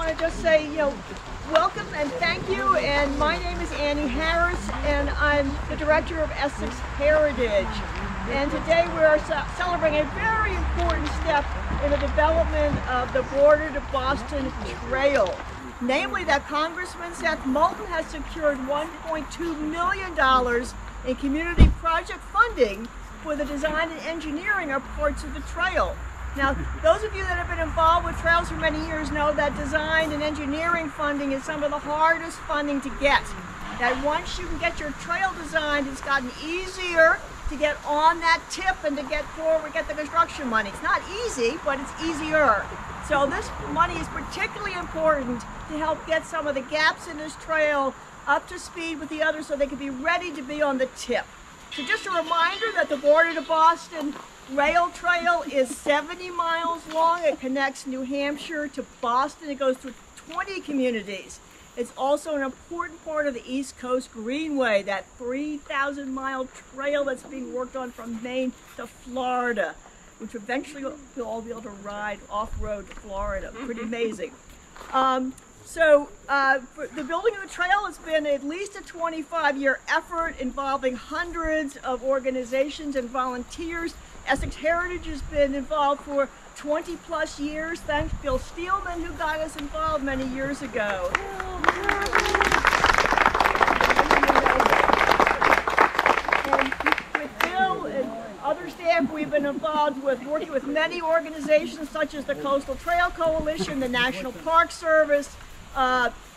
want to just say, welcome and thank you. And my name is Annie Harris, and I'm the director of Essex Heritage. And today we are celebrating a very important step in the development of the Border to Boston Trail. Namely, that Congressman Seth Moulton has secured $1.2 million in community project funding for the design and engineering of parts of the trail. Now, those of you that have been involved with trails for many years know that design and engineering funding is some of the hardest funding to get. That once you can get your trail designed, it's gotten easier to get on that tip and to get the construction money. It's not easy, but it's easier. So this money is particularly important to help get some of the gaps in this trail up to speed with the others so they can be ready to be on the tip. So just a reminder that the Border to Boston Rail Trail is 70 miles long. It connects New Hampshire to Boston. It goes through 20 communities. It's also an important part of the East Coast Greenway, that 3,000-mile trail that's being worked on from Maine to Florida, which eventually you'll all be able to ride off-road to Florida. Pretty amazing. So the building of the trail has been at least a 25-year effort involving hundreds of organizations and volunteers. Essex Heritage has been involved for 20-plus years, thanks to Bill Steelman, who got us involved many years ago. And with Bill and other staff, we've been involved with working with many organizations such as the Coastal Trail Coalition, the National Park Service,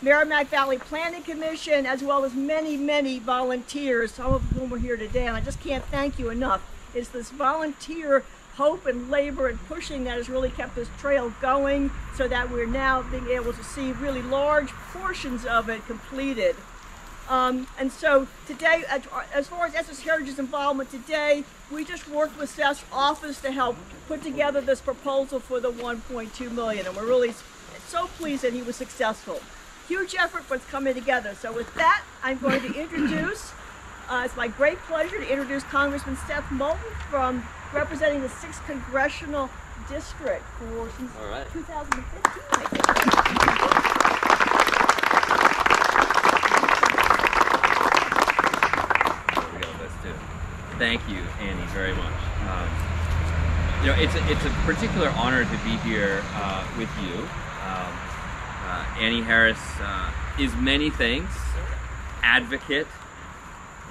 Merrimack Valley Planning Commission, as well as many, many volunteers, some of whom are here today, and I just can't thank you enough. It's this volunteer hope and labor and pushing that has really kept this trail going so that we're now being able to see really large portions of it completed. And so today, as far as Essex Heritage's involvement today, we just worked with Seth's office to help put together this proposal for the $1.2 million, and we're really so pleased that he was successful. Huge effort, but it's coming together. So with that, I'm going to introduce, it's my great pleasure to introduce Congressman Seth Moulton from representing the 6th Congressional District since 2015, I think. There we go, let's do it. Thank you, Annie, very much. It's a particular honor to be here with you. Annie Harris is many things: advocate,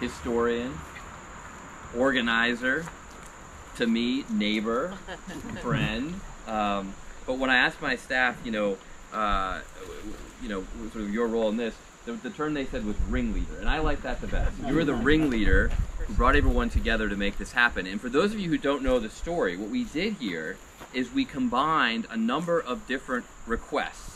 historian, organizer, to me, neighbor, friend. But when I asked my staff, sort of your role in this, the term they said was ringleader, and I like that the best. You were the ringleader who brought everyone together to make this happen. And for those of you who don't know the story, what we did here is we combined a number of different requests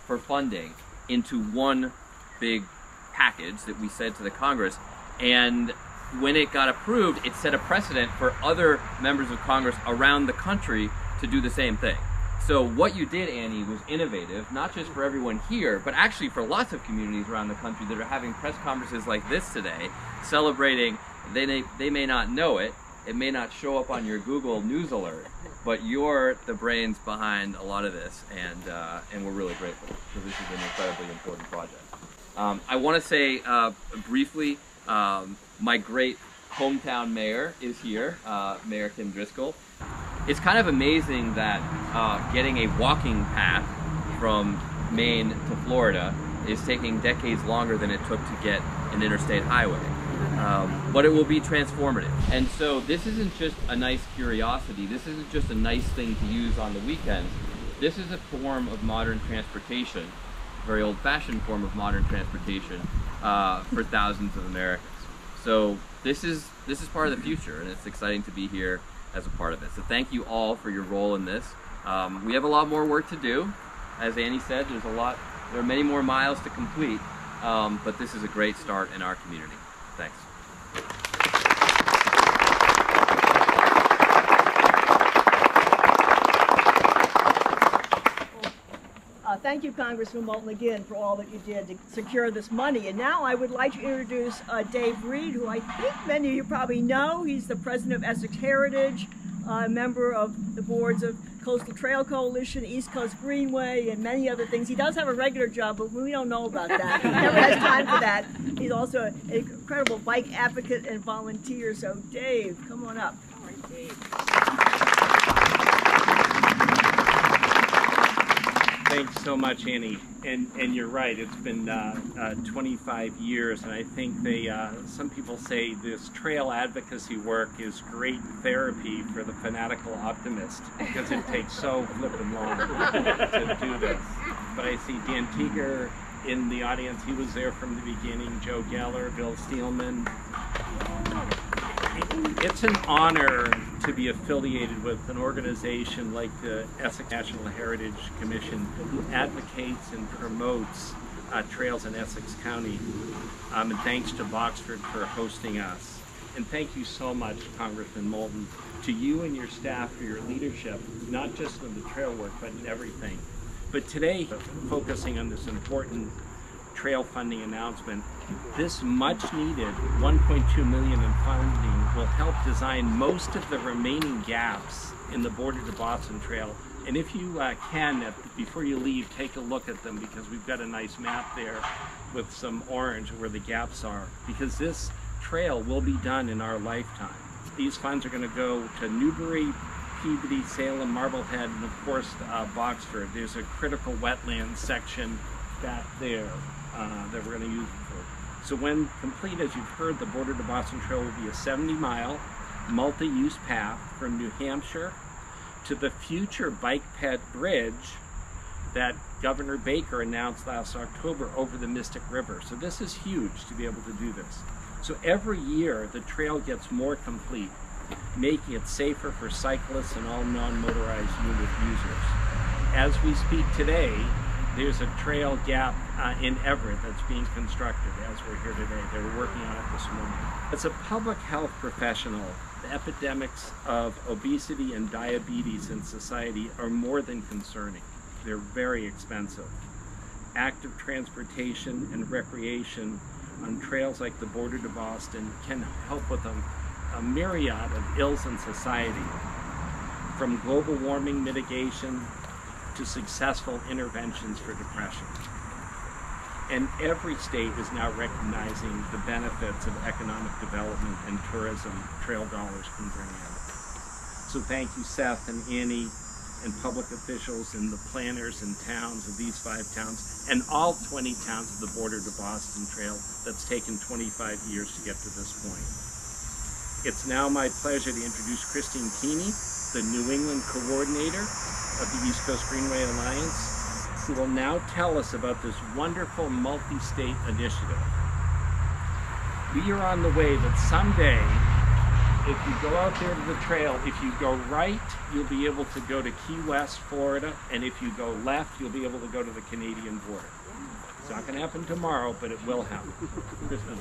for funding into one big package that we said to the Congress. And when it got approved, it set a precedent for other members of Congress around the country to do the same thing. So what you did, Annie, was innovative, not just for everyone here, but actually for lots of communities around the country that are having press conferences like this today, celebrating. They may not know it, it may not show up on your Google News alert, but you're the brains behind a lot of this, and we're really grateful, because this is an incredibly important project. I want to say briefly, my great hometown mayor is here, Mayor Kim Driscoll. It's kind of amazing that getting a walking path from Maine to Florida is taking decades longer than it took to get an interstate highway. But it will be transformative. And so this isn't just a nice curiosity, this isn't just a nice thing to use on the weekends. This is a form of modern transportation, a very old-fashioned form of modern transportation for thousands of Americans. So this is part of the future, and it's exciting to be here as a part of it. So thank you all for your role in this. We have a lot more work to do. As Annie said, there are many more miles to complete, but this is a great start in our community. Thanks. Thank you, Congressman Moulton, again, for all that you did to secure this money. And now I would like to introduce Dave Reed, who I think many of you probably know. He's the president of Essex Heritage, a member of the boards of Coastal Trail Coalition, East Coast Greenway, and many other things. He does have a regular job, but we don't know about that. He never has time for that. He's also an incredible bike advocate and volunteer. So Dave, come on up. All right, Dave. Thanks so much, Annie. And you're right, it's been 25 years, and I think some people say this trail advocacy work is great therapy for the fanatical optimist, because it takes so flippin' long to do this. But I see Dan Teeger in the audience. He was there from the beginning. Joe Geller, Bill Steelman. It's an honor to be affiliated with an organization like the Essex National Heritage Commission, who advocates and promotes trails in Essex County. And thanks to Boxford for hosting us. And thank you so much, Congressman Moulton, to you and your staff for your leadership, not just in the trail work, but in everything. But today, focusing on this important trail funding announcement, this much needed $1.2 million in funding will help design most of the remaining gaps in the Border to Boston Trail. And if you can, before you leave, take a look at them, because we've got a nice map there with some orange where the gaps are, because this trail will be done in our lifetime. These funds are going to go to Newbury, Peabody, Salem, Marblehead, and of course Boxford. There's a critical wetland section back there that we're going to use it for. So when complete, as you've heard, the Border to Boston Trail will be a 70-mile multi-use path from New Hampshire to the future bike ped bridge that Governor Baker announced last October over the Mystic River. So this is huge to be able to do this. So every year the trail gets more complete, making it safer for cyclists and all non-motorized unit users. As we speak today, there's a trail gap in Everett that's being constructed as we're here today. They were working on it this morning. As a public health professional, the epidemics of obesity and diabetes in society are more than concerning. They're very expensive. Active transportation and recreation on trails like the Border to Boston can help with a myriad of ills in society, from global warming mitigation to successful interventions for depression. And every state is now recognizing the benefits of economic development and tourism trail dollars can bring in. So thank you, Seth and Annie and public officials and the planners and towns of these 5 towns and all 20 towns of the Border to Boston Trail that's taken 25 years to get to this point. It's now my pleasure to introduce Kristine Keeney, the New England coordinator of the East Coast Greenway Alliance, who will now tell us about this wonderful multi-state initiative. We are on the way that someday, if you go out there to the trail, if you go right, you'll be able to go to Key West, Florida, and if you go left, you'll be able to go to the Canadian border. It's not going to happen tomorrow, but it will happen. Kristine.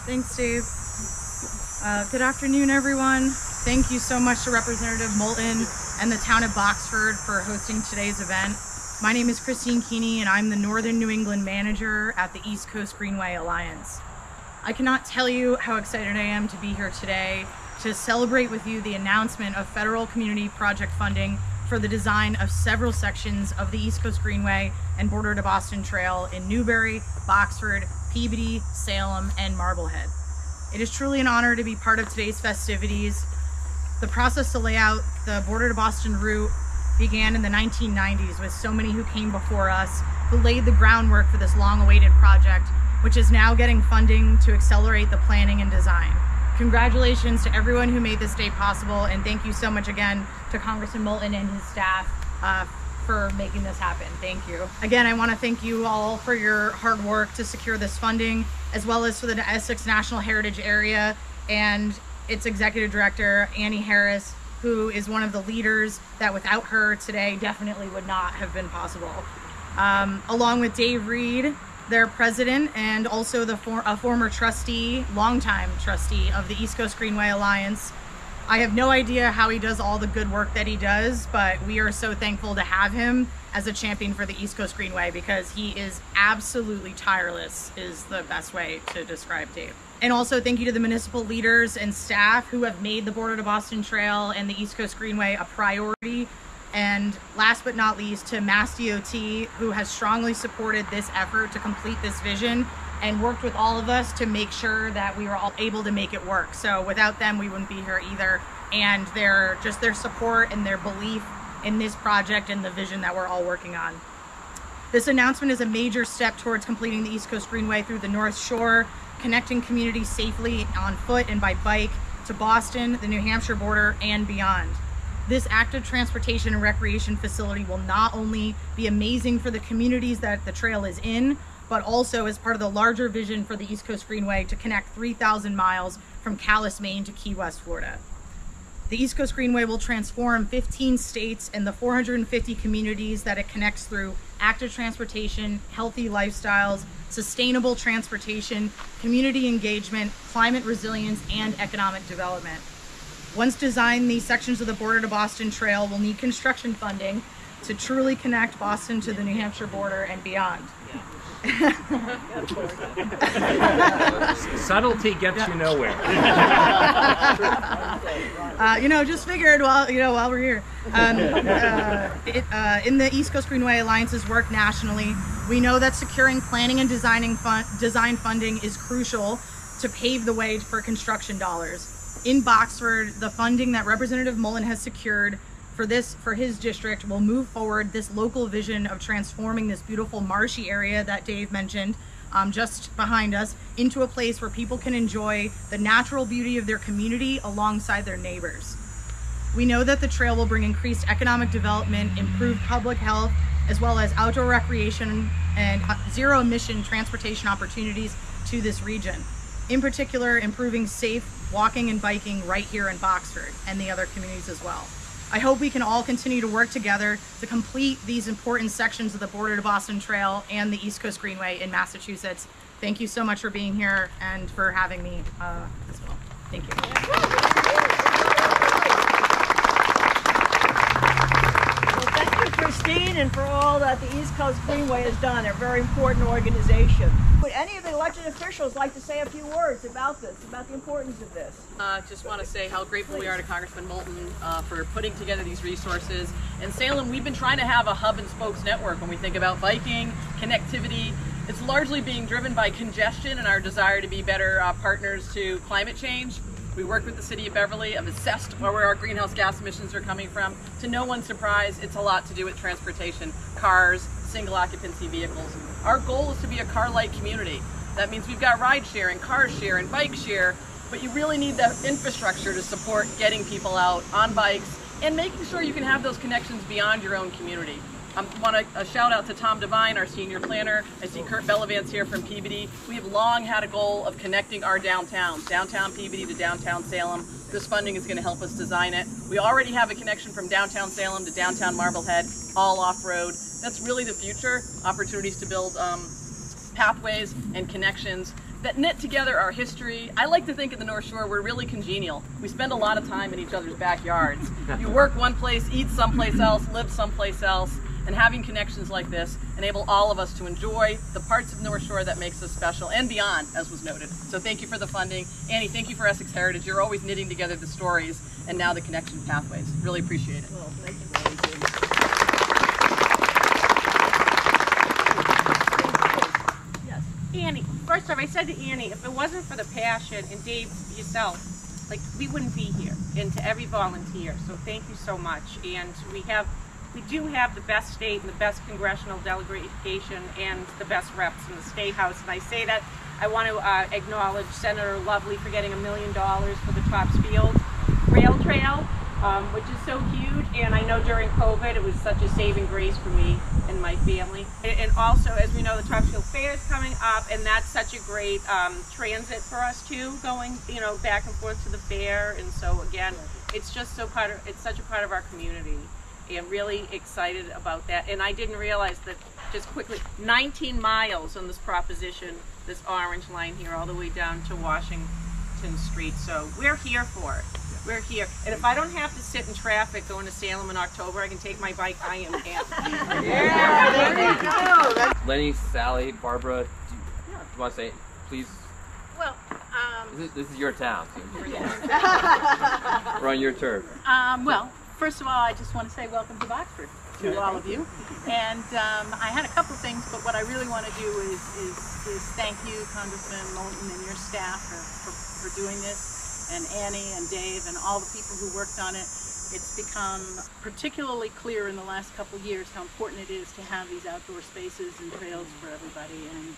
Thanks, Dave. Good afternoon, everyone. Thank you so much to Representative Moulton and the town of Boxford for hosting today's event. My name is Kristine Keeney, and I'm the Northern New England manager at the East Coast Greenway Alliance. I cannot tell you how excited I am to be here today to celebrate with you the announcement of federal community project funding for the design of several sections of the East Coast Greenway and Border to Boston Trail in Newbury, Boxford, Peabody, Salem, and Marblehead. It is truly an honor to be part of today's festivities. The process to lay out the Border to Boston route began in the 1990s with so many who came before us, who laid the groundwork for this long-awaited project, which is now getting funding to accelerate the planning and design. Congratulations to everyone who made this day possible, and thank you so much again to Congressman Moulton and his staff for making this happen. Thank you. Again, I want to thank you all for your hard work to secure this funding, as well as for the Essex National Heritage Area and its Executive Director, Annie Harris, who is one of the leaders that without her today definitely would not have been possible. Along with Dave Reed, their president, and also a former trustee, longtime trustee of the East Coast Greenway Alliance. I have no idea how he does all the good work that he does, but we are so thankful to have him as a champion for the East Coast Greenway, because he is absolutely tireless, is the best way to describe Dave. And also thank you to the municipal leaders and staff who have made the Border to Boston Trail and the East Coast Greenway a priority. And last but not least, to Mass DOT, who has strongly supported this effort to complete this vision and worked with all of us to make sure that we were all able to make it work. So without them, we wouldn't be here either. And their support and their belief in this project and the vision that we're all working on. This announcement is a major step towards completing the East Coast Greenway through the North Shore, connecting communities safely on foot and by bike to Boston, the New Hampshire border, and beyond. This active transportation and recreation facility will not only be amazing for the communities that the trail is in, but also as part of the larger vision for the East Coast Greenway to connect 3,000 miles from Calais, Maine to Key West, Florida. The East Coast Greenway will transform 15 states and the 450 communities that it connects through active transportation, healthy lifestyles, sustainable transportation, community engagement, climate resilience, and economic development. Once designed, these sections of the Border to Boston Trail will need construction funding to truly connect Boston to the New Hampshire border and beyond. Subtlety gets you nowhere. Just figured while we're here. In the East Coast Greenway Alliance's work nationally, we know that securing planning and design funding is crucial to pave the way for construction dollars. In Boxford, the funding that Representative Moulton has secured for his district will move forward this local vision of transforming this beautiful marshy area that Dave mentioned just behind us into a place where people can enjoy the natural beauty of their community alongside their neighbors. We know that the trail will bring increased economic development, improved public health, as well as outdoor recreation and zero emission transportation opportunities to this region. In particular, improving safe walking and biking right here in Boxford and the other communities as well. I hope we can all continue to work together to complete these important sections of the Border to Boston Trail and the East Coast Greenway in Massachusetts. Thank you so much for being here and for having me as well. Thank you. Well, thank you, Kristine, and for all that the East Coast Greenway has done. They're a very important organization. Would any of the elected officials like to say a few words about this, about the importance of this? Just want to say how grateful we are to Congressman Moulton for putting together these resources. In Salem, we've been trying to have a hub and spokes network when we think about biking, connectivity. It's largely being driven by congestion and our desire to be better partners to climate change. We worked with the City of Beverly, have assessed where our greenhouse gas emissions are coming from. To no one's surprise, it's a lot to do with transportation, cars, single occupancy vehicles. Our goal is to be a car-light community. That means we've got ride sharing, car share, and bike share, but you really need the infrastructure to support getting people out on bikes and making sure you can have those connections beyond your own community. I want a shout out to Tom Devine, our senior planner. I see Kurt Bellavance here from Peabody. We have long had a goal of connecting our downtowns, downtown Peabody to downtown Salem. This funding is going to help us design it. We already have a connection from downtown Salem to downtown Marblehead, all off-road. That's really the future, opportunities to build pathways and connections that knit together our history. I like to think of the North Shore, we're really congenial. We spend a lot of time in each other's backyards. You work one place, eat someplace else, live someplace else, and having connections like this enable all of us to enjoy the parts of North Shore that makes us special and beyond, as was noted. So thank you for the funding. Annie, thank you for Essex Heritage. You're always knitting together the stories and now the connection pathways. Really appreciate it. Well, thank you. Yes. Annie, first off, I said to Annie, if it wasn't for the passion and Dave yourself, we wouldn't be here. And to every volunteer, so thank you so much. And we do have the best state and the best congressional delegation and the best reps in the State House. And I say that I want to acknowledge Senator Lovely for getting $1 million for the Topsfield Rail Trail, which is so huge. And I know during COVID it was such a saving grace for me and my family. And also, as we know, the Topsfield Fair is coming up, and that's such a great transit for us too, going back and forth to the fair. And so again, it's just it's such a part of our community. I'm really excited about that. And I didn't realize that, just quickly, 19 miles on this proposition, this orange line here, all the way down to Washington Street. So we're here for it. We're here. And if I don't have to sit in traffic going to Salem in October, I can take my bike. I am happy. Yeah, there you go. Lenny, Sally, Barbara, do you want to say, please? Well, This is your town. So we're on your turf. Well, first of all, I just want to say welcome to Boxford to all of you. And I had a couple of things, but what I really want to do is thank you, Congressman Moulton, and your staff for doing this, and Annie and Dave and all the people who worked on it. It's become particularly clear in the last couple of years how important it is to have these outdoor spaces and trails for everybody, and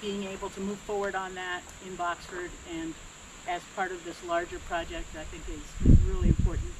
being able to move forward on that in Boxford and as part of this larger project, I think is really important.